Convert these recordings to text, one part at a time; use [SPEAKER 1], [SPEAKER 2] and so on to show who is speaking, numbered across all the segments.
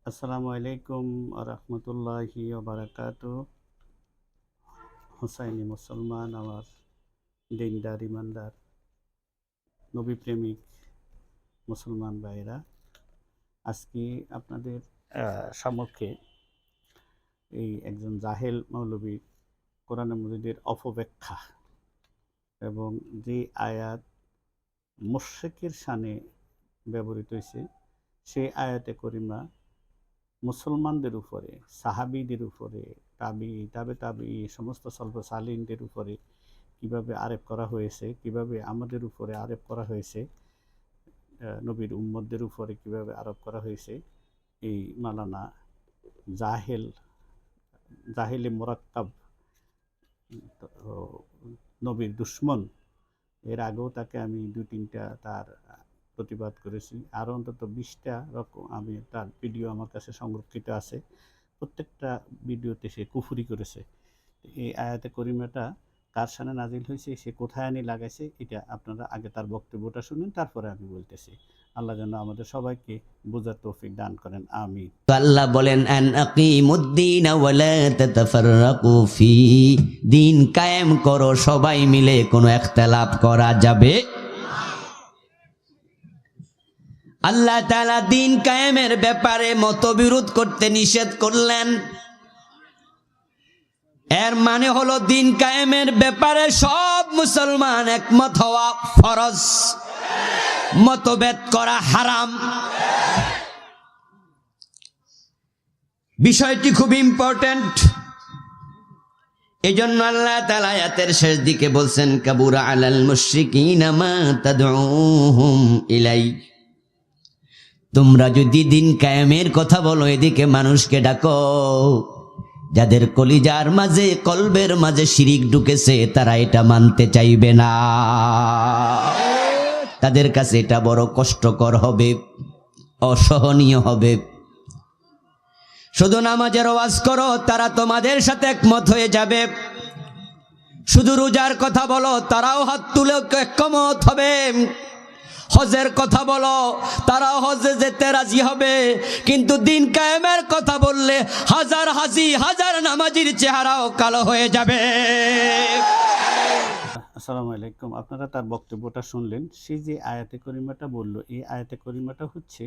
[SPEAKER 1] আসসালামু আলাইকুম রহমতুল্লাহি বারাকাতু। হুসাইনি মুসলমান, আমার দিনদার ইমানদার নবী প্রেমিক মুসলমান ভাইরা, আজকে আপনাদের সম্মুখে এই একজন জাহেল মৌলবী কোরআনে মজিদের অপব্যাখ্যা এবং যে আয়াত মুশরিকের শানে ব্যবহৃত হয়েছে সেই আয়াতে করিমা মুসলমানদের উপরে, সাহাবীদের উপরে, তাবে সমস্ত সলফ সালিনদের উপরে কিভাবে আরোপ করা হয়েছে, কিভাবে আমাদের উপরে আরোপ করা হয়েছে, নবীর উম্মতদের উপরে কিভাবে আরোপ করা হয়েছে, এই মালানা জাহেল জাহেলে মোরাক্কাব নবীর দুশ্মন। এর আগেও তাকে আমি ২-৩টা তার প্রতিবাদ করেছি, আরও অন্তত ২০টা রকম আমি তার ভিডিও আমার কাছে সংরক্ষিত আছে। প্রত্যেকটা ভিডিওতে সে কুফরি করেছে। এই আয়াতে করিমাটা কার শানে নাজিল হয়েছে, সে কোথায় আনি লাগাইছে, এটা আপনারা আগে তার বক্তব্যটা শুনেন, তারপরে আমি বলতেছি। আল্লাহ যেন আমাদের সবাইকে বোঝার তৌফিক দান করেন, আমিন।
[SPEAKER 2] তো আল্লাহ বলেন আন আকিমুদ্দিন ওয়ালা তাতাফাররাকু ফি, দিন কায়েম করো, সবাই মিলে কোনো ইখতিলাফ করা যাবে। আল্লাহ তাআলা দিন কায়েমের ব্যাপারে মতবিরোধ করতে নিষেধ করলেন। এর মানে হলো দিন কায়েমের ব্যাপারে সব মুসলমান একমত হওয়া ফরজ, মতভেদ করা হারাম। বিষয়টি খুব ইম্পর্টেন্ট। এই জন্য আল্লাহ তাআলা আয়াতের শেষ দিকে বলছেন কাবুরা আলাল মুশরিকিনা মা তাদউহুম ইলাই। তোমরা যদি দিন কায়েমের কথা বলো, এদিকে মানুষকে ডাকো, যাদের কলিজার মাঝে, কলবের মাঝে শিরিক ঢুকেছে, তারা এটা মানতে চাইবে না। তাদের কাছে এটা বড় কষ্টকর হবে, অসহনীয় হবে। শুধু নামাজের ওয়াজ করো, তারা তোমাদের সাথে একমত হয়ে যাবে। শুধু রোজার কথা বলো, তারাও হাত তুলে একমত হবে। হজের কথা বলো, তারাও হজে যেতে রাজি হবে। কিন্তু দিন কায়েমের কথা বললে হাজার হাজি, হাজার নামাজির চেহারাও কালো হয়ে যাবে।
[SPEAKER 1] আসসালামু আলাইকুম। আপনারা তার বক্তব্যটা শুনলেন। সে যে আয়াতে করিমাটা বলল, এই আয়াতে করিমাটা হচ্ছে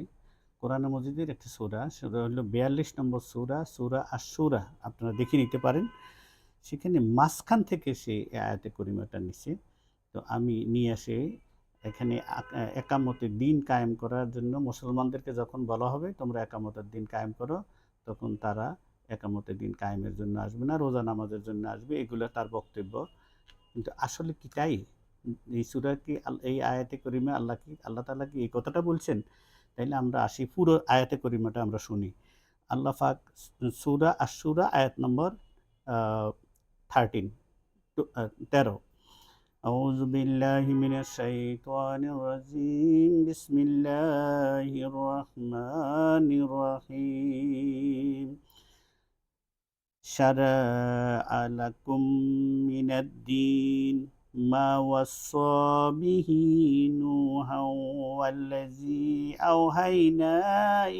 [SPEAKER 1] কোরআনে মজিদের একটা সূরা, সেটা হলো ৪২ নম্বর সূরা, সূরা আশ-শূরা। আপনারা দেখে নিতে পারেন। সেখানে মাঝখান থেকে সে এই আয়াতে করিমাটা নিছে। তো আমি নিয়ে আসে এখানে একামতের দিন কায়েম করার জন্য মুসলমানদেরকে যখন বলা হবে তোমরা একামতের দিন কায়েম করো, তখন তারা একামতের দিন কায়েমের জন্য আসবে না, রোজা নামাজের জন্য আসবে। এগুলো তার বক্তব্য। কিন্তু আসলে কি তাই? এই সূরা কি এই আয়াতে করিমে আল্লাহ তাআলা কি এই কথাটা বলছেন? তাইলে আমরা আসি পুরো আয়াতে করিমাটা আমরা শুনি। আল্লাহ পাক সূরা আশ-শূরা আয়াত নম্বর 13। أعوذ بالله من الشيطان الرجيم بسم الله الرحمن الرحيم شرع لكم من الدين ما وصى به نوحا والذي أوحينا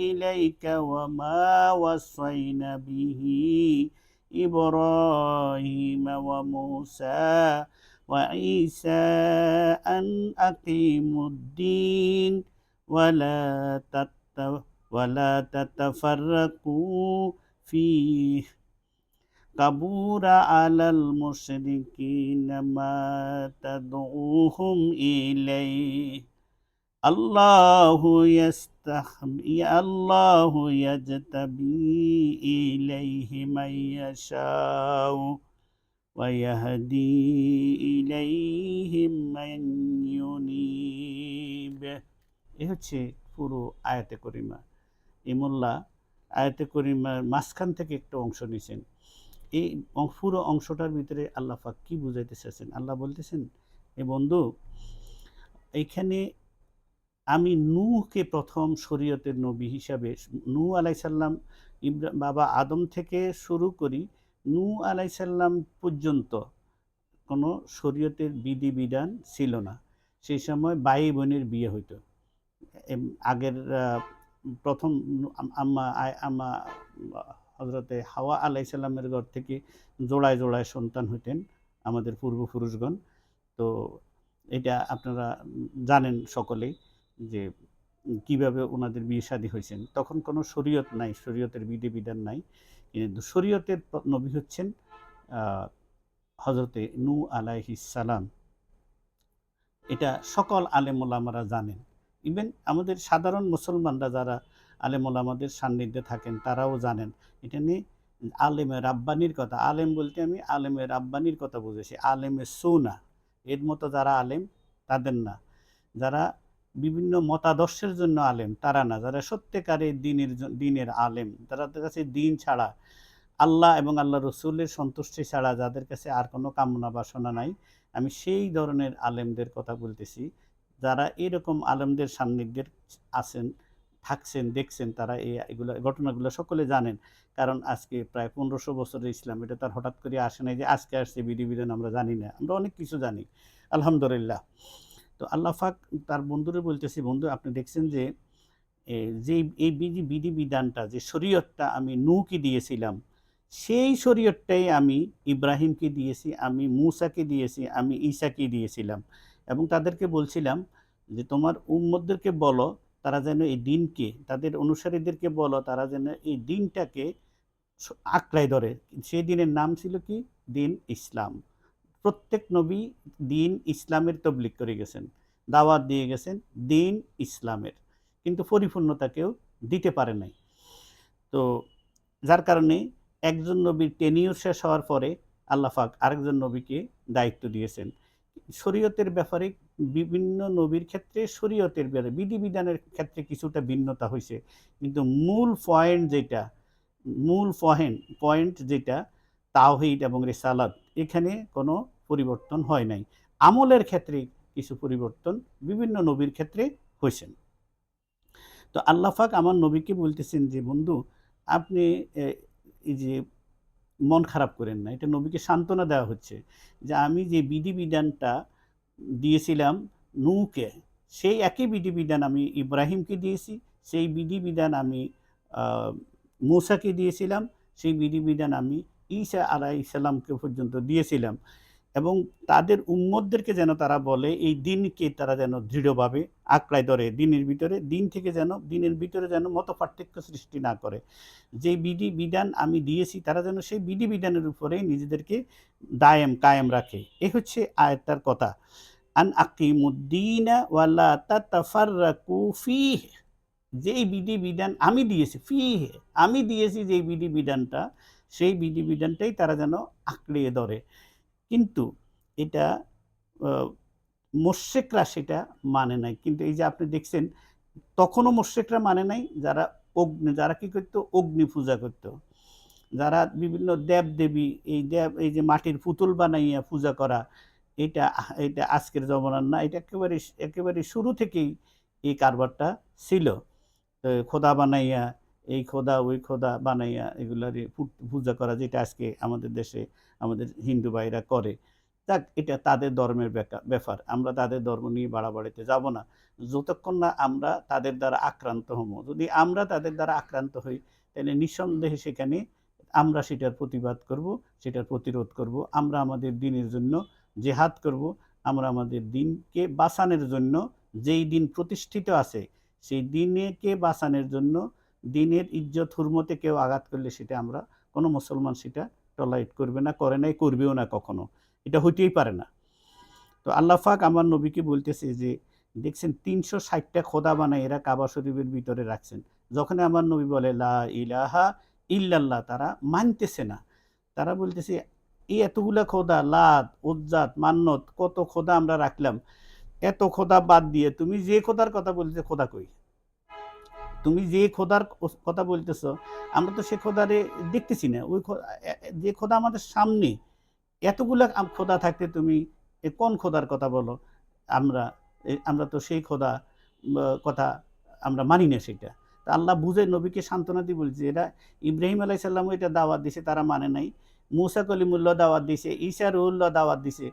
[SPEAKER 1] إليك وما وصينا به إبراهيم وموسى وعيسى أن أقيموا الدين ولا تتفرقوا فيه كبر على المشركين ما تدعوهم إليه الله يجتبي إليه من يشاء ويهدي إليه من ينيب। এ হচ্ছে পুরো আয়াতে করিমা। ইমুল্লাহ আয়াতে করিমার মাঝখান থেকে একটা অংশ নিয়েছেন। এই পুরো অংশটার ভিতরে আল্লাহ পাক কি বুঝাইতে চাচ্ছেন? আল্লাহ বলতেছেন, এ বন্ধু, এইখানে আমি নূহকে প্রথম শরীয়তের নবী হিসাবে, নূহ আলাইহিস সালাম বাবা আদম থেকে শুরু করি নূহ আলাইহিস সালাম পর্যন্ত কোনো শরীয়তের বিধিবিধান ছিল না। সেই সময় ভাই বোনের বিয়ে হইতো। আগের প্রথম আম্মা হজরতে হাওয়া আলাইসাল্লামের ঘর থেকে জোড়ায় জোড়ায় সন্তান হইতেন আমাদের পূর্বপুরুষগণ। তো এটা আপনারা জানেন সকলেই যে কিভাবে ওনাদের বিয়ে শাদী হয়েছেন। তখন কোনো শরীয়ত নাই, শরীয়তের বিধিবিধান নাই। কিন্তু শরীয়তের নবী হচ্ছেন হজরতে নূহ আলাইহিস সালাম। এটা সকল আলেম ওলামারা জানেন। ইভেন আমাদের সাধারণ মুসলমানরা যারা আলেম ওলামাদের সান্নিধ্যে থাকেন তারাও জানেন। এটা নিয়ে আলেমে রাব্বানির কথা, আলেম বলতে আমি আলেমে রাব্বানির কথা বুঝেছি, আলেমে সুনা এর মতো যারা আলেম তাদের না, যারা বিভিন্ন মতাদর্শের জন্য আলেম তারা না, যারা সত্যিকারের দিনের আলেম, যাদের কাছে দিন ছাড়া আল্লাহ এবং আল্লাহ রসুলের সন্তুষ্টি ছাড়া যাদের কাছে আর কোনো কামনা বাসনা নাই, আমি সেই ধরনের আলেমদের কথা বলতেছি। যারা এরকম আলেমদের সান্নিধ্যে আছেন, থাকছেন, দেখছেন, তারা এগুলো ঘটনাগুলো সকলে জানেন। কারণ আজকে প্রায় 1500 বছরের ইসলাম, এটা তার হঠাৎ করে আসে নাই যে আজকে আসছে বিধিবিধান আমরা জানি না, আমরা অনেক কিছু জানি আলহামদুলিল্লাহ। তো আল্লাহ পাক তার বন্ধুরে বলতেছি, বন্ধু আপনি দেখছেন যে এই বিধিবিধানটা, যে শরীয়তটা আমি নূহকে দিয়েছিলাম, সেই শরীয়তটাই আমি ইব্রাহিমকে দিয়েছি, আমি মূসাকে দিয়েছি, আমি ঈসাকে দিয়েছিলাম। এবং তাদেরকে বলছিলাম যে তোমার উম্মতদেরকে বলো তারা যেন এই দিনকে, তাদের অনুসারীদেরকে বলো তারা যেন এই দিনটাকে আঁকড়ায় ধরে। সেই দিনের নাম ছিল কি? দিন ইসলাম। প্রত্যেক নবী দিন ইসলামের তবলিগ করে গেছেন, দাওয়াত দিয়ে গেছেন দিন ইসলামের, কিন্তু পরিপূর্ণতা কেউ দিতে পারে নাই। তো যার কারণে একজন নবীর টেনিউর শেষ হওয়ার পরে আল্লাহ পাক আরেকজন নবীকে দায়িত্ব দিয়েছেন। শরীয়তের ব্যাপারে বিভিন্ন নবীর ক্ষেত্রে শরীয়তের ব্যাপারে বিধিবিধানের ক্ষেত্রে কিছুটা ভিন্নতা হয়েছে, কিন্তু মূল পয়েন্ট যেটা তাওহীদ এবং রিসালাত, এখানে কোনো পরিবর্তন হয় নাই। আমলের ক্ষেত্রে কিছু পরিবর্তন বিভিন্ন নবীর ক্ষেত্রে হয়েছেন। তো আল্লাহ পাক আমার নবীকে বলতেছেন যে বন্ধু আপনি এই যে মন খারাপ করেন না, এটা নবীকে সান্ত্বনা দেওয়া হচ্ছে যে আমি যে বিধিবিধানটা দিয়েছিলাম নূহকে, সেই একই বিধিবিধান আমি ইব্রাহিমকে দিয়েছি, সেই বিধিবিধান আমি মূসাকে দিয়েছিলাম, সেই বিধিবিধান আমি ঈসা আলাইহিস সালামকে পর্যন্ত দিয়েছিলাম। এবং তাদের উম্মতদেরকে যেন তারা বলে এই দিনকে তারা যেন দৃঢ়ভাবে আঁকড়ায় ধরে, দিনের ভিতরে যেন মতপার্থক্য সৃষ্টি না করে। যে বিধিবিধান আমি দিয়েছি তারা যেন সেই বিধিবিধানের উপরেই নিজেদেরকে কায়েম রাখে। এই হচ্ছে আয়াতটার কথা। আন আকিমুদ্দিনা ওয়ালা তাতাফাররাকু ফীহি, যেই বিধিবিধান আমি দিয়েছি, ফীহি আমি দিয়েছি যেই বিধিবিধানটা, সেই বিধিবিধানটাই তারা যেন আঁকড়িয়ে ধরে। কিন্তু এটা মুশরিকরা সেটা মানে নাই। কিন্তু এই যে আপনি দেখছেন তখনও মুশরিকরা মানে নাই, যারা কি করত? অগ্নি পূজা করত, যারা বিভিন্ন দেবদেবী, এই যে মাটির পুতুল বানাইয়া পূজা করা, এটা এটা আজকের জমানার না, এটা একেবারে শুরু থেকেই এই কারবারটা ছিল। খোদা বানাইয়া, এই খোদা ওই খোদা বানাইয়া এগুলারই পূজা করা, যেটা আজকে আমাদের দেশে আমাদের হিন্দু ভাইরা করে। যাক, এটা তাদের ধর্মের ব্যাপার, আমরা তাদের ধর্ম নিয়ে বাড়াবাড়িতে যাব না, যতক্ষণ না আমরা তাদের দ্বারা আক্রান্ত হব। যদি আমরা তাদের দ্বারা আক্রান্ত হই তাহলে নিঃসন্দেহে সেখানে আমরা সেটার প্রতিবাদ করব, সেটার প্রতিরোধ করব, আমরা আমাদের দিনের জন্য জেহাদ করব, আমরা আমাদের দিনকে বাঁচানোর জন্য, যেই দিন প্রতিষ্ঠিত আছে সেই দিনকে বাঁচানোর জন্য, দিনের ইজ্জত হুরমতে কেউ আঘাত করলে সেটা আমরা, কোনো মুসলমান সেটা টলারেট করবে না, করে নাই, করবেও না কখনো, এটা হইতেই পারে না। তো আল্লাহ পাক আমার নবীকে বলতেছে যে দেখছেন 360টা খোদা বানায় এরা কাবা শরীফের ভিতরে রাখছেন। যখন আমার নবী বলে লা ইলাহা ইল্লাল্লাহ, তারা মানতেছে না। তারা বলতেছে এই এতগুলা খোদা, লাত উজ্জাত মান্নত, কত খোদা আমরা রাখলাম, এত খোদা বাদ দিয়ে তুমি যে খোদার কথা বলতে, খোদা কই? তুমি যে খোদার কথা বলতেছ আমরা তো সে খোদারে দেখতেছি না। ওই যে খোদা আমাদের সামনে, এতগুলা খোদা থাকতে তুমি কোন খোদার কথা বলো? আমরা তো সেই খোদা কথা আমরা মানি না সেটা। তা আল্লাহ বুঝে নবীকে সান্ত্বনা দিয়ে বলছে, এরা ইব্রাহিম আলাইহিস সালামও এটা দাওয়াত দিছে, তারা মানে নাই। মূসা কলিমুল্লাহ দাওয়াত দিছে, ঈসা রুহুল্লাহ দাওয়াত দিছে,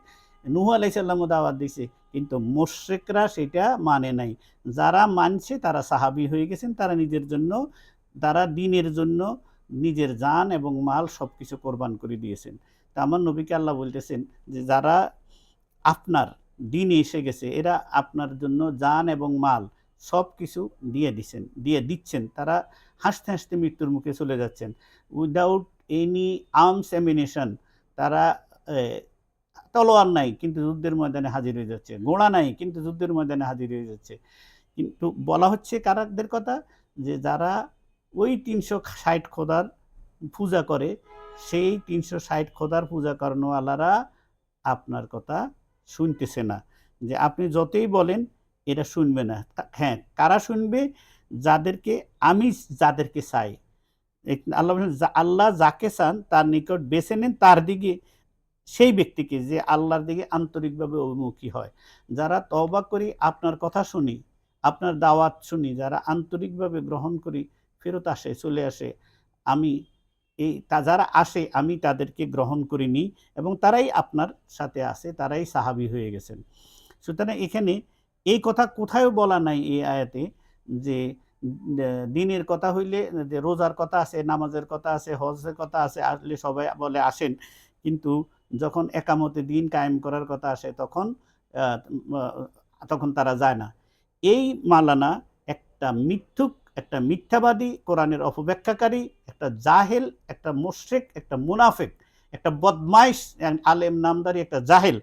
[SPEAKER 1] নূহ আলাইহিস সালামও দাওয়াত দিয়েছে, কিন্তু মুশরিকরা সেটা মানে নাই। যারা মানছে তারা সাহাবী হয়ে গেছেন, তারা নিজের জন্য, তারা দ্বীনের জন্য নিজের জান এবং মাল সবকিছু কোরবান করে দিয়েছেন। তা আমার নবীকে আল্লাহ বলতেছেন যে যারা আপনার দ্বীনে এসে গেছে, এরা আপনার জন্য জান এবং মাল সবকিছু দিয়ে দিচ্ছেন। তারা হাসতে, হাসতে মৃত্যুর মুখে চলে যাচ্ছেন। Without any arms ammunition. তারা এ তলোয়ার নাই কিন্তু যুদ্ধের ময়দানে হাজির হয়ে যাচ্ছে। ঘোড়া নাই কিন্তু যুদ্ধের ময়দানে হাজির হয়ে যাচ্ছে। কিন্তু বলা হচ্ছে কারাদের কথা, যে যারা ওই ৩৬০ খোদার পূজা করে, সেই ৩৬০ খোদার পূজা করানোওয়ালারা আপনার কথা শুনতেছে না। যে আপনি যতই বলেন এরা শুনবে না। হ্যাঁ, কারা শুনবে? আমি যাদেরকে চাই। আল্লাহ বলেন, আল্লাহ যাকে চান তার নিকট বেছে নেন তার দিকে, সেই ব্যক্তিকে যে আল্লাহর দিকে আন্তরিকভাবে অভিমুখী হয়। যারা তওবা করি, আপনার কথা শুনি, আপনার দাওয়াত শুনি, যারা আন্তরিকভাবে গ্রহণ করি, ফেরত আসে, চলে আসে, আমি যারা আসে আমি তাদেরকে গ্রহণ করে নিই এবং তারাই আপনার সাথে আছে, তারাই সাহাবী হয়ে গেছেন। সুতরাং এখানে এই কথা কোথাও বলা নাই এই আয়াতে যে দ্বীনের কথা হইলে, যে রোজার কথা আছে, নামাজের কথা আছে, হজের কথা আছে, আসলে সবাই বলে আসেন। কিন্তু যখন একামতে দ্বীন কায়েম করার কথা আসে তখন তারা যায় না। এই মাওলানা একটা মিথ্যুক, একটা মিথ্যাবাদী, কোরআনের অপব্যাখ্যাকারী, একটা জাহেল, একটা মুশরিক, একটা মুনাফিক, একটা বদমাইশ, আলেম নামধারী একটা জাহেল,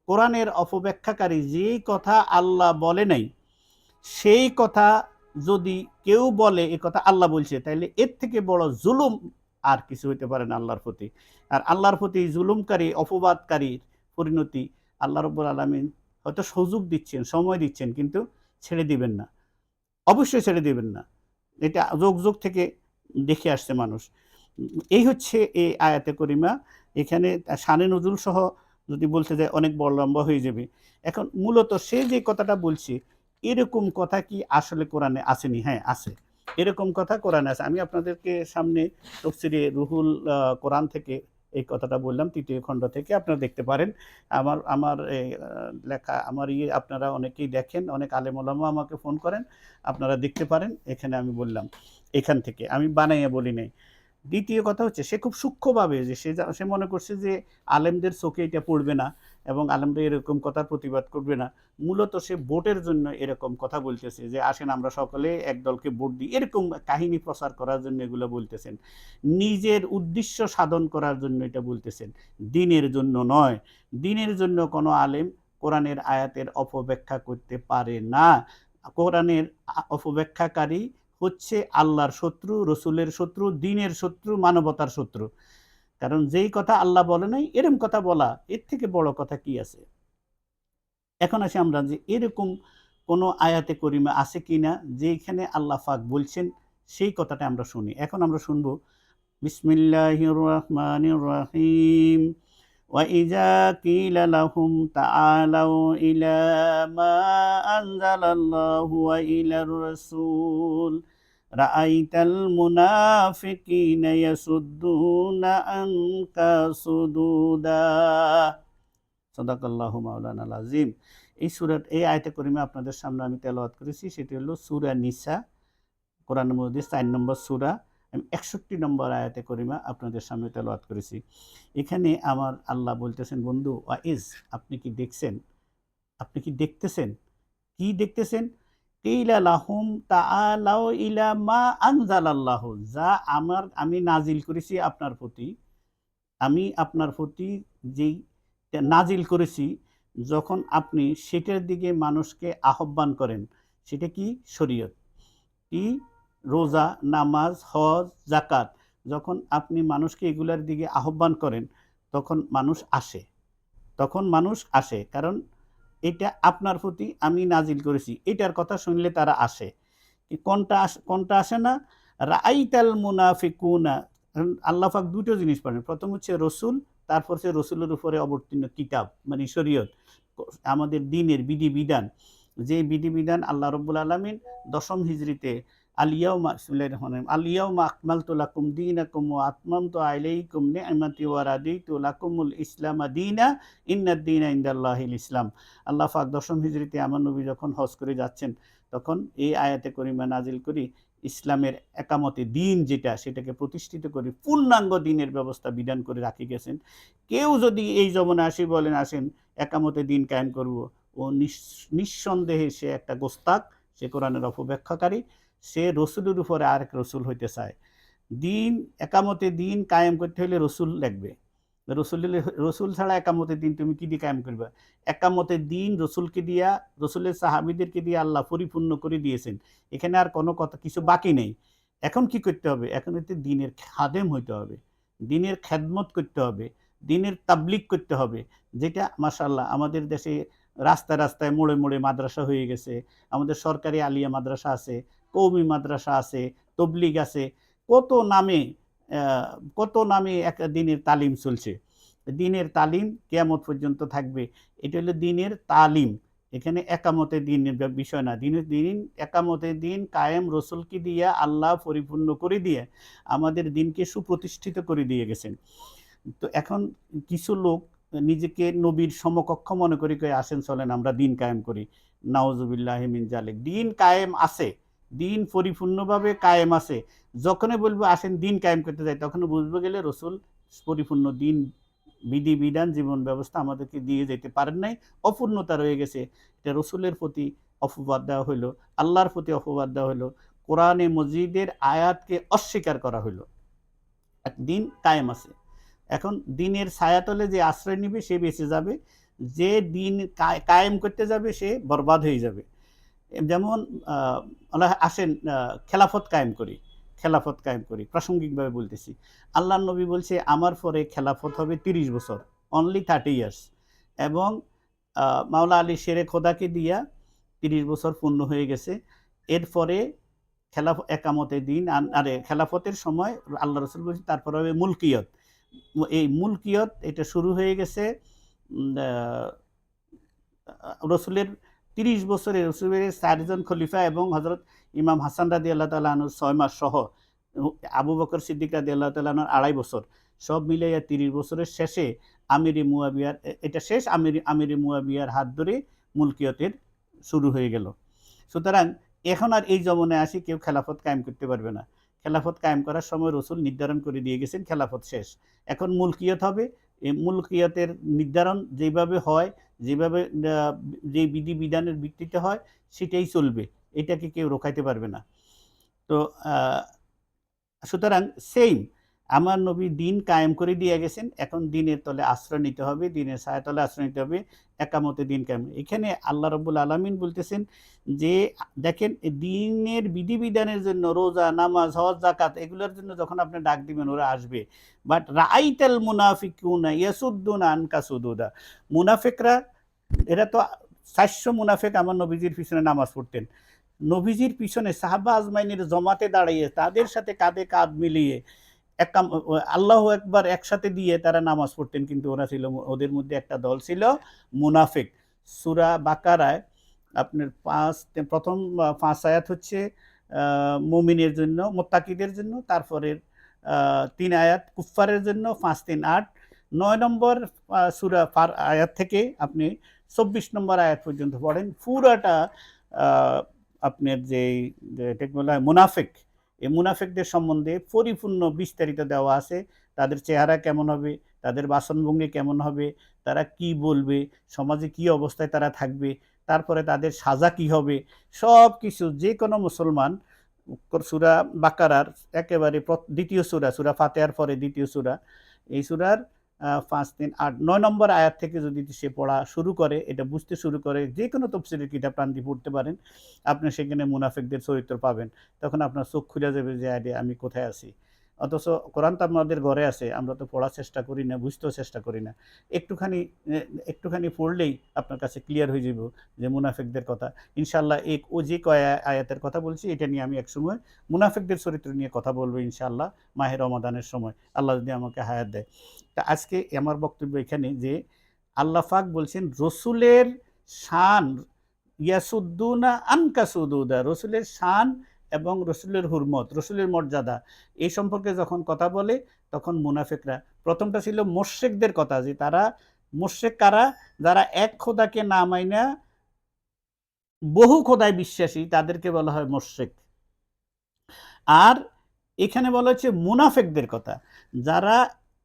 [SPEAKER 1] কোরআনের অপব্যাখ্যাকারী। যেই কথা আল্লাহ বলে নাই সেই কথা যদি কেউ বলে এ কথা আল্লাহ বলছে, তাইলে এর থেকে বড় জুলুম আর কিছু হইতে পারে না আল্লাহর প্রতি। আর আল্লাহর প্রতি জুলুমকারী, অপবাদকারীর পরিণতি আল্লাহ রাব্বুল আলামিন হয়তো সুযোগ দিচ্ছেন, সময় দিচ্ছেন, কিন্তু ছেড়ে দিবেন না, অবশ্যই ছেড়ে দিবেন না। এটা যুগ যুগ থেকে দেখে আসছে মানুষ। এই হচ্ছে এই আয়াতে করিমা। এখানে শানে নজুল সহ যদি বলতে যাই অনেক বড় লম্বা হয়ে যাবে। এখন মূলত সে যে কথাটা বলছে, এরকম কথা কি আসলে কোরআনে আসেনি? হ্যাঁ, আছে। এরকম কথা কোরআনে আছে। আমি আপনাদেরকে সামনে তফসিরে রুহুল কোরআন থেকে এই কথাটা বললাম, ৩য় খণ্ড থেকে আপনারা দেখতে পারেন। আমার আমার লেখা, আমার আপনারা অনেকেই দেখেন, অনেক আলেম ওলামা আমাকে ফোন করেন। আপনারা দেখতে পারেন, এখানে আমি বললাম। এখান থেকে আমি বানাইয়া বলি নাই। দ্বিতীয় কথা হচ্ছে, সে খুব সূক্ষ্মভাবে, যে সে মনে করছে যে আলেমদের চোখে এটা পড়বে না এবং আলেমরা এরকম কথার প্রতিবাদ করবে না। মূলত সে ভোটের জন্য এরকম কথা বলতেছে, যে আসেন আমরা সকলে এক দলকে ভোট দিই, এরকম কাহিনী প্রচার করার জন্য এগুলো বলতেছেন। নিজের উদ্দেশ্য সাধন করার জন্য এটা বলতেছেন, দ্বীনের জন্য নয়। দ্বীনের জন্য কোনো আলেম কোরআনের আয়াতের অপব্যাখ্যা করতে পারে না। কোরআনের অপব্যাখ্যাকারী হচ্ছে আল্লাহর শত্রু, রসুলের শত্রু, দ্বীনের শত্রু, মানবতার শত্রু। কারণ যেই কথা আল্লাহ বলে নাই এরকম কথা বলা, এর থেকে বড় কথা কি আছে? এখন আসি আমরা যে এরকম কোনো আয়াতে করিমা আছে কিনা যেখানে আল্লাহ পাক বলছেন, সেই কথাটা আমরা শুনি। এখন আমরা শুনবো বিসমিল্লাহির রহমানির রহিম। وَإِذَا قِيلَ لَهُمْ تَعَالَوْا إِلَى مَا أَنزَلَ اللَّهُ وَإِلَى الرَّسُولِ رَأَيْتَ الْمُنَافِقِينَ يَصُدُّونَ عَنكَ صُدُودًا। সাদাকাল্লাহু মাওলানাল আযীম। এই আয়াতে করিমে আপনাদের সামনে আমি তেলাওয়াত করেছি, সেটি হলো সূরা নিসা, কোরআনের মধ্যে ৪ নম্বর সূরা। আমি ৬১ নম্বর আয়াতে করিমা আপনাদের সামনে তেলাওয়াত করেছি। এখানে আমার আল্লাহ বলতেছেন, বন্ধু ওয়াইজ, আপনি কি দেখছেন? আপনি কি দেখতেছেন? কি দেখতেছেন? কিলা লাহুম তাআলাউ ইলা মা আনজালাল্লাহু, যা আমি নাজিল করেছি আপনার প্রতি। আমি আপনার প্রতি যেই নাজিল করেছি, যখন আপনি সেটার দিকে মানুষকে আহ্বান করেন, সেটা কি? শরীয়ত। কি? রোজা, নামাজ, হজ, যাকাত। যখন আপনি মানুষকে এগুলার দিকে আহ্বান করেন, তখন মানুষ আসে। কারণ এটা আপনার প্রতি আমি নাজিল করেছি, এটার কথা শুনলে তারা আসে। কোনটা আসে না? রাআইতাল মুনাফিকুনা। আল্লাহ পাক দুটো জিনিস বলেন। প্রথম হচ্ছে রসুল, তারপর হচ্ছে রসুলের উপরে অবতীর্ণ কিতাব, মানে শরীয়ত, আমাদের দ্বীনের বিধিবিধান। যে বিধিবিধান আল্লাহ রাব্বুল আলামিন ১০ম হিজরিতে আল-ইয়াউমা বিসমিল্লাহির রহমানির রহিম আল-ইয়াউমা আকমালতু লাকুম দীনাকুম ওয়া আতমামতু আলাইকুম নি'মাতি ওয়া রাদিতু লাকুমুল ইসলামা দীনা ইন্নাদ-দীনা ইনদাল্লাহিল ইসলাম। আল্লাহ পাক দশম হিজরিতে আমার নবী যখন হজ করে যাচ্ছেন তখন এই আয়াতে করিমা নাজিল করি ইসলামের একামতে দিন যেটা সেটাকে প্রতিষ্ঠিত করে পূর্ণাঙ্গ দিনের ব্যবস্থা বিধান করে রাখি গেছেন। কেউ যদি এই জমানায় আসি বলেন আসেন একামতে দিন কায়েম করব, ও নিঃসন্দেহে সে একটা গোস্তাক, সে কোরআনের অপব্যাখ্যাকারী, সে রসুলের উপরে আরেক রসুল হইতে চায়। দিন একামতে দিন কায়েম করতে হলে রসুল লাগবে। রসুল ছাড়া একামতে দিন তুমি কি দিয়ে কায়েম করবে? একামতে দিন রসুলকে দিয়া, রসুলের সাহাবিদেরকে দিয়ে আল্লাহ পরিপূর্ণ করে দিয়েছেন। এখানে আর কোনো কথা কিছু বাকি নেই। এখন কি করতে হবে? এখন হচ্ছে দিনের খাদেম হইতে হবে, দিনের খেদমত করতে হবে, দিনের তাবলিগ করতে হবে। যেটা মাশাআল্লাহ আমাদের দেশে রাস্তায় রাস্তায় মোড়ে মোড়ে মাদ্রাসা হয়ে গেছে। আমাদের সরকারি আলিয়া মাদ্রাসা আছে, কওমি মাদ্রাসা আছে, তবলিগ আছে, কত নামে কত নামে এক দিনের তালিম চলছে। দিনের তালিম কিয়ামত পর্যন্ত থাকবে। এটা হলো দিনের তালিম। এখানে একামতে দিনের বিষয় না। দিন একামতে দিন কায়েম রসুলকে দিয়া আল্লাহ পরিপূর্ণ করে দিয়ে আমাদের দিনকে সুপ্রতিষ্ঠিত করে দিয়ে গেছেন। তো এখন কিছু লোক নিজেকে নবীর সমকক্ষ মনে করি কয়ে আসেন চলেন আমরা দিন কায়েম করি। নাউজুবিল্লাহি মিন জালিক। দিন কায়েম আছে, দিন পরিপূর্ণভাবে কায়েম আছে। যখনই বলবো আসেন দিন কায়েম করতে যাই তখন বুঝবো গেলে রসুল পরিপূর্ণ দিন বিধি বিধান জীবন ব্যবস্থা আমাদেরকে দিয়ে যেতে পারেন নাই, অপূর্ণতা রয়ে গেছে। এটা রসুলের প্রতি অপবাদ দেওয়া হইলো, আল্লাহর প্রতি অপবাদ দেওয়া হইলো, কোরআনে মজিদের আয়াতকে অস্বীকার করা হইলো। দিন কায়েম আছে। এখন দিনের ছায়াতলে যে আশ্রয় নিবে সে বেঁচে যাবে, যে দিন কায়েম করতে যাবে সে বরবাদ হয়ে যাবে। যেমন আসেন খেলাফত কায়েম করি, খেলাফত কায়েম করি, প্রাসঙ্গিকভাবে বলতেছি। আল্লাহর নবী বলছে আমার পরে খেলাফত হবে 30 বছর, অনলি 30 ইয়ার্স। এবং মাওলা আলী শেরে খোদাকে দিয়া 30 বছর পূর্ণ হয়ে গেছে। এরপরে একামতে দিন আরে খেলাফতের সময় আল্লাহ রসুল বলছেন তারপরে হবে মুলকিয়ত। এই মুলকিয়ত এটা শুরু হয়ে গেছে রসুলের 30 বছরে রসুলের 4 জন খলিফা এবং হজরত ইমাম হাসান রাদিয়াল্লাহু তাআলা আনহুর 6 মাস সহ আবু বকর সিদ্দিক রাদিয়াল্লাহু তাআলা আনহুর 2.5 বছর, সব মিলাইয়া 30 বছরের শেষে আমিরে মুয়াবিয়ার এটা শেষ আমিরে মুয়াবিয়ার হাত ধরে মুলকিয়তের শুরু হয়ে গেল। সুতরাং এখন আর এই জমানায় আসি কেউ খেলাফত কায়েম করতে পারবে না। খেলাফত কায়েম করার সময় রসুল নির্ধারণ করে দিয়ে গেছেন খেলাফত শেষ। এখন মুলকিয়ত হবে। এই মুলকিয়তের নির্ধারণ যেভাবে হয়, যেভাবে যে বিধি বিধানের ভিত্তিতে হয় সেটাই চলবে। এটাকে কেউ রোকাইতে পারবে না। তো সুতরাং সেইম আমার নবী দিন কায়েম করে দিয়ে গেছেন। এখন দিনের তলে আশ্রয় নিতে হবে, দিনের ছায়াতলে আশ্রয় নিতে হবে, একামতে দিন কায়েম। এখানে আল্লাহ রাব্বুল আলামিন বলতেছেন যে দেখেন দিনের বিধিবিধানের জন্য রোজা, নামাজ, হজ, যাকাত এগুলোর জন্য যখন আপনি ডাক দিবেন ওরা আসবে। বাট রাআইতাল মুনাফিকুনা ইয়াসুদ্দুনা আনকা সুদুদা। মুনাফিকরা এরা তো 400 মুনাফিক আমার নবীজির পিছনে নামাজ পড়তেন। নবীজির পিছনে সাহাবা আজমাইনের জমাতে দাঁড়িয়ে তাদের সাথে কাঁধে কাঁধ মিলিয়ে আল্লাহু আকবার একসাথে দিয়ে তারা নামাজ পড়তেন, কিন্তু ওরা ছিল ওদের মধ্যে একটা দল ছিল মুনাফিক। সূরা বাকারায় আপনার প্রথম 5 আয়াত হচ্ছে মুমিনের জন্য, মুত্তাকিদের জন্য, তারপরের 3 আয়াত কুফফারের জন্য, 5 3 8 9 নম্বর সূরা আয়াত থেকে আপনি 24 নম্বর আয়াত পর্যন্ত পড়েন। পুরাটা আপনার যেটাকে বলা হয় মুনাফিক, এই মুনাফিকদের সম্বন্ধে পরিপূর্ণ বিস্তারিত দেওয়া আছে। তাদের চেহারা কেমন হবে, তাদের বাসনভঙ্গি কেমন হবে, তারা কি বলবে, সমাজে কি অবস্থায় তারা থাকবে, তারপরে তাদের সাজা কি হবে, সব কিছু যে কোনো মুসলমান সূরা বাকারার একেবারে দ্বিতীয় সূরা, সূরা ফাতিহার পরে দ্বিতীয় সূরা, এই সূরার 5 3 8 9 নম্বর আয়াত থেকে যদি সে পড়া শুরু করে, এটা বুঝতে শুরু করে, যে কোনো তফসিরের কিতাব প্রাণ দিয়ে পড়তে পারেন, আপনি সেখানে মুনাফিকদের চরিত্র পাবেন। তখন আপনার চোখ খুলে যাবে যে আরে আমি কোথায় আছি। অথচ কোরআন তো আমাদের ঘরে আছে, আমরা তো পড়ার চেষ্টা করি না, বুঝতেও চেষ্টা করি না। একটুখানি পড়লেই আপনার কাছে ক্লিয়ার হয়ে যাব যে মুনাফিকদের কথা। ইনশাআল্লাহ ও যে আয়াতের কথা বলছি এটা নিয়ে আমি একসময় মুনাফিকদের চরিত্র নিয়ে কথা বলবো ইনশাআল্লাহ মাহে রমাদানের সময়, আল্লাহ যদি আমাকে হায়াত দেয়। তা আজকে আমার বক্তব্য এখানে যে আল্লাহ পাক বলছেন রসুলের শান ইয়াসুদ্দুনা আনকা সুদুদা, রসুলের শান এবং রসুলের হুরমত, রসুলের মর্যাদা এই সম্পর্কে যখন কথা বলে তখন মুনাফিকরা, প্রথমটা ছিল মুশরিকদের কথা, যে তারা মুশরিক কারা, যারা এক খোদাকে না মাইনা বহু খোদায় বিশ্বাসী, তাদেরকে বলা হয় মুশরিক। আর এখানে বলা হচ্ছে মুনাফিকদের কথা, যারা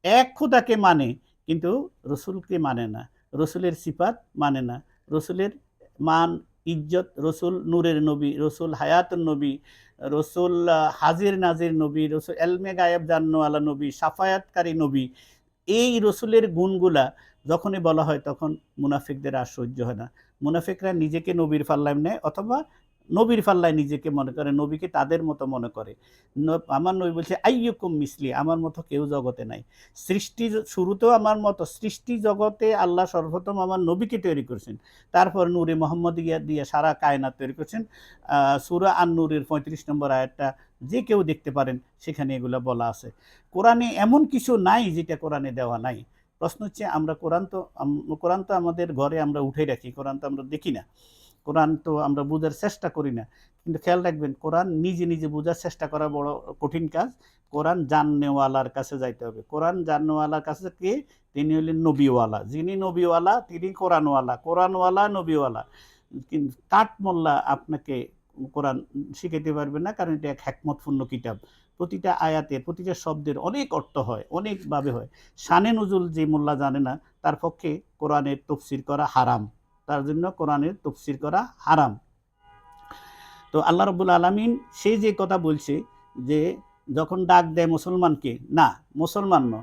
[SPEAKER 1] এক খোদাকে মানে কিন্তু রসুলকে মানে না, রসুলের সিফাত মানে না, রসুলের মান ইজ্জত, রসুল নূরের নবী, রসুল হায়াতুন নবী, রসুল হাজির নাজির নবী, রসুল এলমে গায়েব জান্নওয়ালা নবী, সাফায়াতকারী নবী, এই রসুলের গুণগুলা যখনই বলা হয় তখন মুনাফিকদের আর সহ্য হয় না। মুনাফিকরা নিজেকে নবীর পাল্লায় নেয়, অথবা নবীর পাল্লায় নিজেকে মনে করে, নবীকে তাদের মতো মনে করে। আমার নবী বলছে আইয়ুকুম মিসলি, আমার মতো কেউ জগতে নাই। সৃষ্টি শুরুতেও আমার মতো, সৃষ্টি জগতে আল্লাহ সর্বপ্রথম আমার নবীকে তৈরি করেছেন, তারপর নূরে মোহাম্মদিয়া দিয়ে সারা কায়নাত তৈরি করেছেন। সূরা আন-নূরের 35 নম্বর আয়াতটা যে কেউ দেখতে পারেন, সেখানে এগুলো বলা আছে। কোরআনে এমন কিছু নাই যেটা কোরআনে দেওয়া নাই। প্রশ্ন হচ্ছে আমরা কোরআন তো আমাদের ঘরে আমরা উঠে রাখি, কোরআন তো আমরা দেখি না, কোরআন তো আমরা বোঝার চেষ্টা করি না। কিন্তু খেয়াল রাখবেন, কোরআন নিজে নিজে বোঝার চেষ্টা করা বড় কঠিন কাজ। কোরআন জাননেওয়ালার কাছে যাইতে হবে। কোরআন জাননেওয়ালার কাছে কে? তিনি হলেন নবীওয়ালা। যিনি নবীওয়ালা তিনি কোরআনওয়ালা, কোরআনওয়ালা নবীওয়ালা। কিন্তু কাঠমোল্লা আপনাকে কোরআন শিখাইতে পারবে না, কারণ এটা এক হিকমতপূর্ণ কিতাব। প্রতিটা আয়াতের, প্রতিটা শব্দের অনেক অর্থ হয়, অনেকভাবে হয়। শানে নুজুল যে মোল্লা জানে না, তার পক্ষে কোরআনের তফসির করা হারাম, তার জন্য কোরআনের তফসির করা হারাম। তো আল্লাহ রাব্বুল আলামিন সেই যে কথা বলছে, যে যখন ডাক দেয় মুসলমানকে, না মুসলমান ন,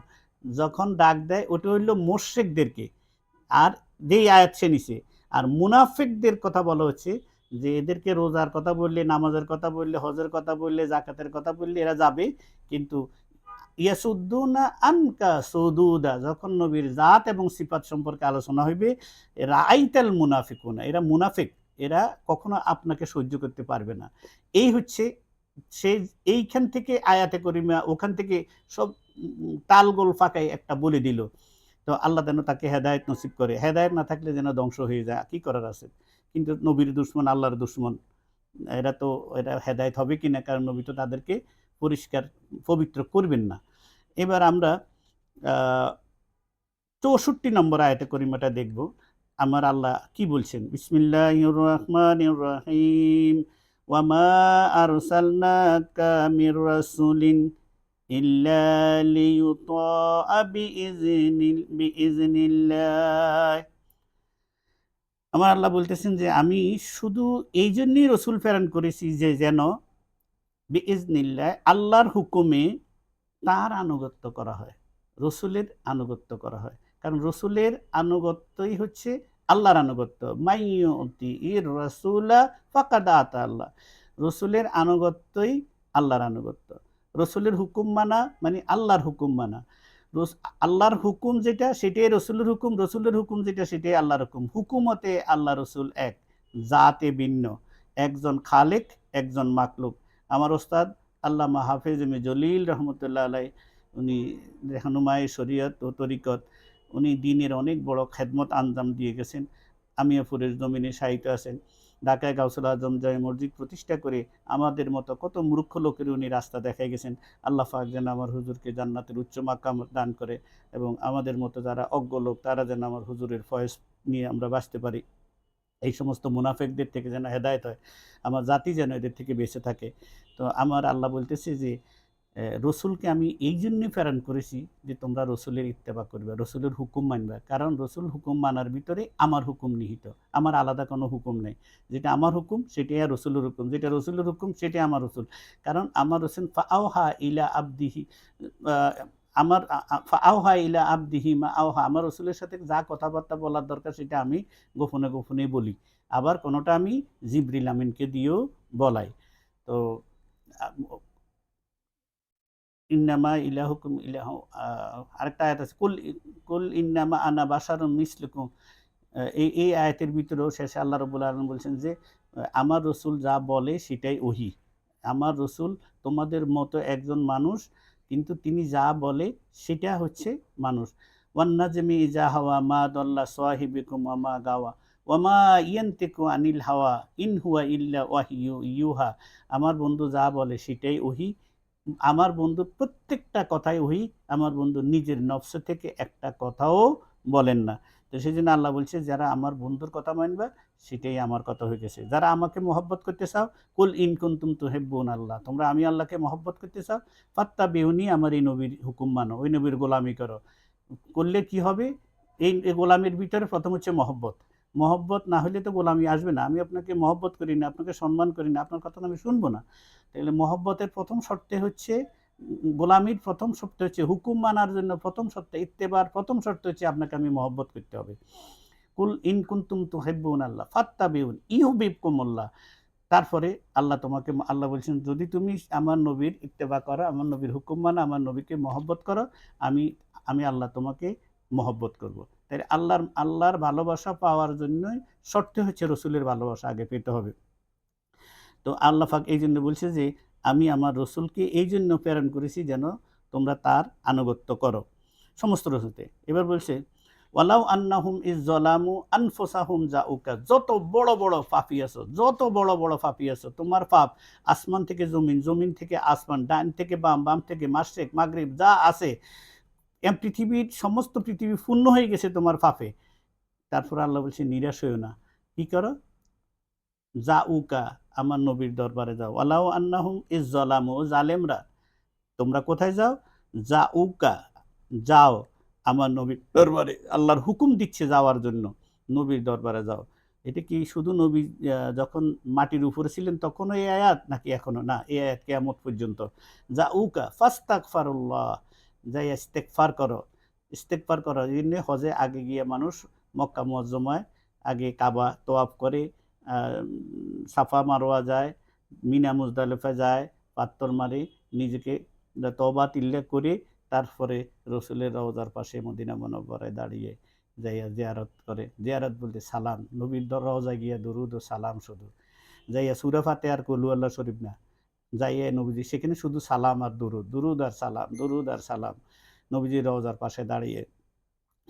[SPEAKER 1] যখন ডাক দেয় ওটা হইল মুশরিকদেরকে, আর যেই আয়াত সে নিছে। আর মুনাফিকদের কথা বলা হচ্ছে যে এদেরকে রোজার কথা বললে, নামাজের কথা বললে, হজের কথা বললে, জাকাতের কথা বললে এরা যাবে, কিন্তু ইয়াসুদ্দুনা আনকা সুদুদা, যখন নবীর জাত এবং সিফাত সম্পর্কে আলোচনা হইবে, রাআইতাল মুনাফিকুনা, এরা মুনাফিক, এরা কখনো আপনাকে সহ্য করতে পারবে না। এই হচ্ছে সেই, এইখান থেকে আয়াতে করিমা ওখান থেকে সব তালগোল ফাঁকায় একটা বলে দিল। তো আল্লাহ যেন তাকে হেদায়েত নসিব করে, হেদায়েত না থাকলে যেন ধ্বংস হয়ে যায়, কি করার আছে। কিন্তু নবীর দুশ্মন, আল্লাহর দুশ্মন, এরা হেদায়েত হবে কিনা, কারণ নবী তো তাদেরকে পরিষ্কার পবিত্র করবেন না। এবার আমরা 64 নম্বর আয়াতে করিমাটা দেখব। আমার আল্লাহ কি বলছেন। বিসমিল্লাহির রহমানির রহিম। ওয়া মা আরসালনাকা মির রাসূলিন ইল্লা লিইউতাআ বিইজনিল্লাহ। আমার আল্লাহ বলতেছেন যে আমি শুধু এই জন্যই রসুল প্রেরণ করেছি যে যেন বিইজনিল্লাহ, আল্লাহর হুকুমে তার আনুগত্য করা হয়, রসুলের আনুগত্য করা হয়। কারণ রসুলের আনুগত্যই হচ্ছে আল্লাহর আনুগত্য। মাইয়ুতি ইর রাসূলা ফাকাদ আতা আল্লাহ, রসুলের আনুগত্যই আল্লাহর আনুগত্য। রসুলের হুকুম মানা মানে আল্লাহর হুকুম মানা। আল্লাহর হুকুম যেটা সেটাই রসুলের হুকুম, রসুলের হুকুম যেটা সেটাই আল্লাহর হুকুম। হুকুমতে আল্লাহ রসুল এক, জাতে ভিন্ন, একজন খালেক, একজন মাকলুক। আমার ওস্তাদ আল্লামা হাফেজ এম এ জলিল রহমতুল্লাহ আলাই, উনি রেহনুমায়ে শরীয়ত ও তরিকত, উনি দিনের অনেক বড় খেদমত আঞ্জাম দিয়ে গেছেন। আমিয়াপুরের জমিনে শায়িত আছেন। ঢাকায় গাউসুল আজম জামে মসজিদ প্রতিষ্ঠা করে আমাদের মতো কত মূর্খ লোকের উনি রাস্তা দেখাই গেছেন। আল্লাহ পাক যেন আমার হুজুরকে জান্নাতের উচ্চ মাকাম দান করে, এবং আমাদের মতো যারা অজ্ঞ লোক তারা যেন আমার হুজুরের ফয়েজ নিয়ে আমরা বাঁচতে পারি। এই সমস্ত মুনাফিকদের থেকে যেন হেদায়েত হয়, আমার জাতি যেন এদের থেকে বেঁচে থাকে। তো আমার আল্লাহ বলতেছে যে রসুলকে আমি এই জন্যই প্রেরণ করেছি যে তোমরা রসুলের ইত্তেবা করবে, রসুলের হুকুম মানবে। কারণ রসুল হুকুম মানার ভিতরে আমার হুকুম নিহিত, আমার আলাদা কোনো হুকুম নেই। যেটা আমার হুকুম সেটাই আর রসুলের হুকুম, যেটা রসুলের হুকুম সেটাই আমার রসুল। কারণ আমার রসুল ফাআওহা ইলা আবদিহি, আমার ফাআওহা ইলা আবদিহি মা আওহা, আমার রসুলের সাথে যা কথাবার্তা বলার দরকার সেটা আমি গোপনে গোপনে বলি। আবার কোনোটা আমি জিবরিল আমিনকে দিয়েও বলাই। তো ইন্নামা ইলাহুকুম ইলাহু, আরেকটা আয়াত আছে, কুল ইন্নামা আনা বাশারুম মিসলুকুম। এই আয়াতের ভিতরেও শেষে আল্লাহ রাব্বুল আলামিন বলছেন যে আমার রসুল যা বলে সেটাই ওহী। আমার রসুল তোমাদের মতো একজন মানুষ, কিন্তু তিনি যা বলে সেটা হচ্ছে মানুষ। ওয়ান নাজমি ইজা হাওয়া মা দাল্লা সাহিবিকুম ওয়া মা গাওয়া ওয়ামা ইয়ান্তিকু আনিল হাওয়া ইন হুয়া ইল্লা ওয়াহিয়ু ইউহা। আমার বন্ধু যা বলে সেটাই ওহী। আমার বন্ধুর প্রত্যেকটা কথাই ওহী। আমার বন্ধু নিজের নফস থেকে একটা কথাও বলেন না। তো সেজন্য আল্লাহ বলছে, যারা আমার বন্ধুর কথা মানবা সেটাই আমার কথা হয়ে গেছে। যারা আমাকে মহব্বত করতে চাও, কুল ইন কুনতুম তুহিব্বুন আল্লাহ, তোমরা আমি আল্লাহকে মহব্বত করতে চাও, ফাত্তাবিউনি, আমার এই নবীর হুকুম মানো, ওই নবীর গোলামি করো। করলে কি হবে? এই গোলামির ভিতরে প্রথম হচ্ছে মহব্বত। মহব্বত না হলে তো গোলামি আসবে না। আমি আপনাকে মহব্বত করি না, আপনাকে সম্মান করি না, আপনার কথা তো আমি শুনবো না। তাহলে মহব্বতের প্রথম শর্তে হচ্ছে, গোলামির প্রথম শর্ত হচ্ছে, হুকুম মানার জন্য প্রথম শর্ত, ইত্তেবার প্রথম শর্ত হচ্ছে আপনাকে আমি মহব্বত করতে হবে। কুল ইন কুনতুম তুহিব্বুন আল্লাহ ফাত্তাবিউন ইউহিব্বুকুমুল্লাহ। তারপরে আল্লাহ বলছেন, যদি তুমি আমার নবীর ইত্তেবা করো, আমার নবীর হুকুম মানো, আমার নবীকে মহব্বত করো, আমি আমি আল্লাহ তোমাকে মহব্বত করব। তাই আল্লাহর ভালোবাসা পাওয়ার জন্য শর্ত হচ্ছে রসুলের ভালোবাসা আগে পেতে হবে। তো আল্লাহ পাক এই জন্য বলছে যে, আমি আমার রসুলকে এই জন্য প্রেরণ করেছি যেন তোমরা তার আনুগত্য করো সমস্ত রসুলতে। এবার বলছে, ওয়ালাউ আন্নাহুম ইজ জলামু আনফুসাহুম জাউকা, যত বড় বড় পাপী আছো, যত বড় বড় পাপী আছো, তোমার পাপ আসমান থেকে জমিন, জমিন থেকে আসমান, ডান থেকে বাম, বাম থেকে মাশরিক মাগরিব যা আছে, পৃথিবীর সমস্ত পৃথিবী পূর্ণ হয়ে গেছে তোমার পাপে। তারপর আল্লাহ বলছে, নিরাশ হইও না, কি করো? জাউকা, আমার নবীর দরবারে যাও। ওয়ালাউ আন্নাহুম ইজ জলামু, জালেমরা তোমরা কোথায় যাও? জাউকা, যাও আমার নবীর দরবারে। আল্লাহর হুকুম দিচ্ছে যাওয়ার জন্য, নবীর দরবারে যাও। এটা কি শুধু নবী যখন মাটির উপরে ছিলেন তখনও এই আয়াত, নাকি এখনো? না, এই আয়াত কিয়ামত পর্যন্ত। জাউকা ফাস্তাগফিরুল্লাহ, যাই ইস্তেগফার করো, ইস্তেগফার করো। এই জন্য হজে আগে গিয়ে মানুষ মক্কা মুআজ্জমায় আগে কাবা তওয়াফ করে, সাফা মারওয়া যায়, মিনা মুজদালিফা যায়, পাত্তর মারে, নিজেকে তওবা তিল্লা করে তারপরে রসুলের রওজার পাশে মদিনা মুনাওয়ারায় দাঁড়িয়ে যাইয়া জিয়ারত করে। জিয়ারত বলতে সালাম, নবীর রওজায় গিয়া দরুদ ও সালাম শুধু। যাইয়া সূরা ফাতিহা আর কুল আল্লাহ শরীফ না, যাইয়া নবীজি সেখানে শুধু সালাম আর দরুদ, দরুদ আর সালাম, দরুদ আর সালাম, নবীজির রওজার পাশে দাঁড়িয়ে।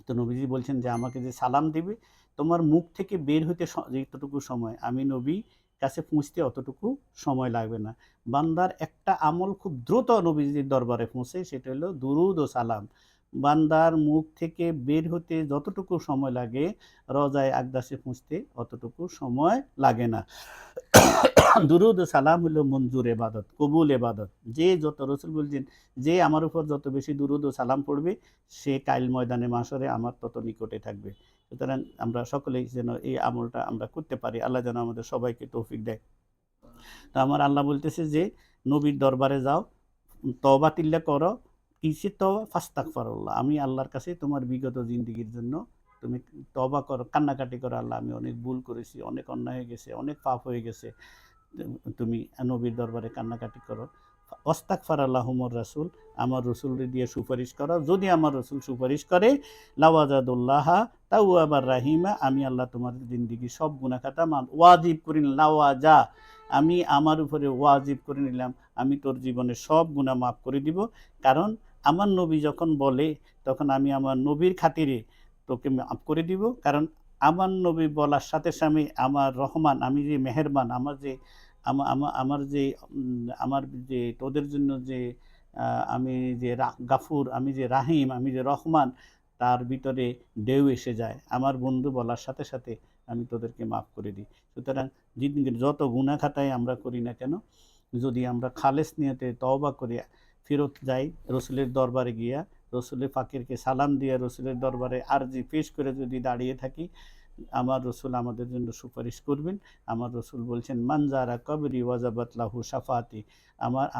[SPEAKER 1] তো নবীজি বলছেন যে, আমাকে যে সালাম দিবে, তোমার মুখ থেকে বের হইতে যতটুকু সময়, আমি নবী কাছে পৌঁছতে অতটুকু সময় লাগবে না। বান্দার একটা আমল খুব দ্রুত নবীজির দরবারে পৌঁছে, সেটা হলো দুরুদ ও সালাম। বান্দার মুখ থেকে বের হতে যতটুকু সময় লাগে, রওজায়ে আকদাসে পৌঁছতে অতটুকু সময় লাগে না। দুরুদ ও সালাম হলো মঞ্জুর এবাদত, কবুল এবাদত। যে যত, রসুল বলছেন, যে আমার উপর যত বেশি দুরুদ ও সালাম পড়বে, সে কাইল ময়দানে মাশরে আমার তত নিকটে থাকবে। সুতরাং আমরা সকলেই যেন এই আমলটা আমরা করতে পারি। আল্লাহ যেন আমাদের সবাইকে তৌফিক দেয়। তো আমার আল্লাহ বলতেছে যে, নবীর দরবারে যাও, তওবা তিল্লা করো। কিসের তওবা? ফাস্তাগফিরুল্লাহ, আমি আল্লাহর কাছে তোমার বিগত জিন্দেগির জন্য তুমি তওবা করো, কান্নাকাটি করো, আল্লাহ আমি অনেক ভুল করেছি, অনেক অন্যায় হয়ে গেছে, অনেক পাপ হয়ে গেছে। তুমি নবীর দরবারে কান্নাকাটি করো। ওয়াস্তাগফারা লাহুমুর রাসূল, আমার রসুলকে দিয়ে সুপারিশ করো। যদি আমার রসুল সুপারিশ করে, লাওয়াজাদুল্লাহা তাওয়াবার রাহিমা, আমি আল্লাহ তোমার জিন্দেগির সব গুনাহ খাতা ওয়াজিব করে নিলাম। লাওয়াজা, আমি আমার উপরে ওয়াজিব করে নিলাম, আমি তোর জীবনের সব গুনাহ মাফ করে দিব। কারণ আমার নবী যখন বলে, তখন আমি আমার নবীর খাতিরে তোকে মাফ করে দিব। কারণ আমার নবী বলার সাথে সাথে আমার রহমান, আমি যে মেহেরবান, আমার যে আমার যে আমার যে তোদের জন্য যে আমি যে গাফুর, আমি যে রাহিম, আমি যে রহমান, তার ভিতরে ঢেউ এসে যায়। আমার বন্ধু বলার সাথে সাথে আমি তোদেরকে মাফ করে দিই। সুতরাং জিন্দেগির যত গুনাহ খাতাই আমরা করি না কেন, যদি আমরা খালেস নিয়তে তওবা করে ফেরত যাই রসুলের দরবারে গিয়া, রসুলের ফাকিরকে সালাম দিয়ে রসুলের দরবারে আরজি পেশ করে যদি দাঁড়িয়ে থাকি, আমার রসুল আমাদের জন্য সুপারিশ করবেন। আমার রসুল বলছেন, মানজারা কবরি ওয়াজাবাত লাহু সাফাতি।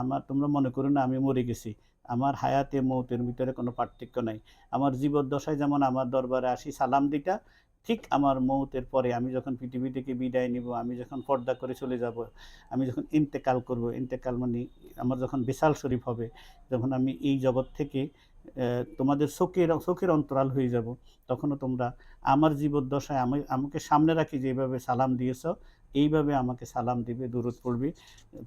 [SPEAKER 1] আমার তোমরা মনে করো না আমি মরে গেছি। আমার হায়াতে মৌতের ভিতরে কোনো পার্থক্য নাই। আমার জীবদ্দশায় যেমন আমার দরবারে আসি সালাম দিতা, ঠিক আমার মৌতের পরে আমি যখন পৃথিবী থেকে বিদায় নিব, আমি যখন পর্দা করে চলে যাব, আমি যখন ইন্তেকাল করব, ইন্তেকাল মানে আমার যখন বিশাল শরীফ হবে, যখন আমি এই জগৎ থেকে তোমাদের চোখের অন্তরাল হয়ে যাব, তখনও তোমরা আমার জীবদ্দশায় আমাকে সামনে রাখি যেভাবে সালাম দিয়েছ, এইভাবে আমাকে সালাম দিবে, দুরূদ পড়বে।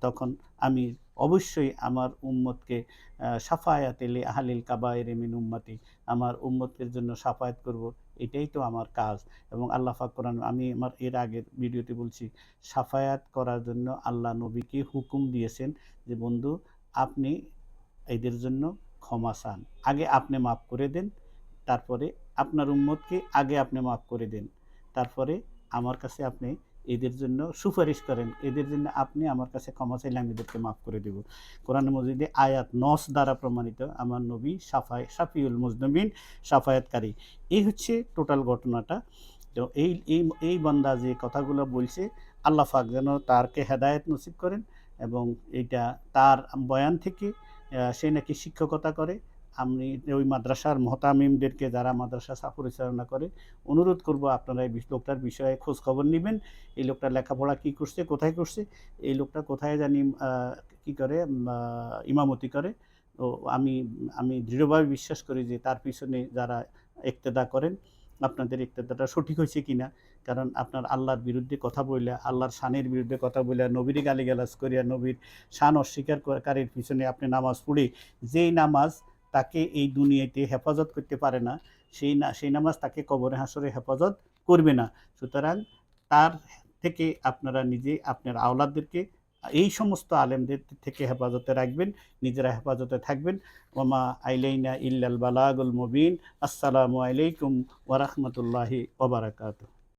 [SPEAKER 1] তখন আমি অবশ্যই আমার উম্মতকে সাফায়াত লি আহলিল কাবায়ের মিন উম্মতি, আমার উম্মতের জন্য সাফায়াত করব। এটাই তো আমার কাজ। এবং আল্লাহ পাক কোরআন, আমি আমার এর আগের ভিডিওতে বলছি, সাফায়াত করার জন্য আল্লাহ নবীকে হুকুম দিয়েছেন যে বন্ধু আপনি এদের জন্য ক্ষমা চান, আগে আপনি মাফ করে দেন, তারপরে আপনার উম্মতকে আগে আপনি মাফ করে দেন, তারপরে আমার কাছে আপনি এদের জন্য সুপারিশ করেন, এদের জন্য আপনি আমার কাছে ক্ষমা চাইলে আমি এদেরকে মাফ করে দেব। কোরআন মজিদে আয়াত নস দ্বারা প্রমাণিত আমার নবী শাফিউল মুজনবিন, সাফায়াতকারী। এই হচ্ছে টোটাল ঘটনাটা। তো এই বান্দা যে কথাগুলো বলছে, আল্লাহ পাক যেন তারকে হেদায়েত নসিব করেন এবং এইটা তার বয়ান থেকে সে নাকি শিক্ষকতা করে। আমি ওই মাদ্রাসার মুহতামিমদেরকে, যারা মাদ্রাসা পরিচালনা করে, অনুরোধ করব আপনারা এই লোকটার বিষয়ে খোঁজ খবর নিবেন। এই লোকটা লেখাপড়া কি করছে, কোথায় করছে, এই লোকটা কোথায় জানি কি করে, ইমামতি করে। তো আমি আমি দৃঢ়ভাবে বিশ্বাস করি যে তার পিছনে যারা ইক্তেদা করেন, আপনাদের ইক্তেদাটা সঠিক হয়েছে কিনা। কারণ আপনার আল্লাহর বিরুদ্ধে কথা বইলা, আল্লাহর শানের বিরুদ্ধে কথা বইলা, নবীর গালিগালাজ করিয়া, নবীর শান অস্বীকারীর পিছনে আপনি নামাজ পড়ে, যেই নামাজ তাকে এই দুনিয়াতে হেফাজত করতে পারে না, সেই নামাজ তাকে কবরে হাসরে হেফাজত করবে না। সুতরাং তার থেকে আপনারা নিজে আপনার আওলাদদেরকে এই সমস্ত আলেমদের থেকে হেফাজতে রাখবেন, নিজেরা হেফাজতে থাকবেন। ওমা আইলাইনা ইল্লাল বালাগুল মুবিন। আসসালামু আলাইকুম ওয়া রাহমাতুল্লাহি ওয়া বারাকাতুহু।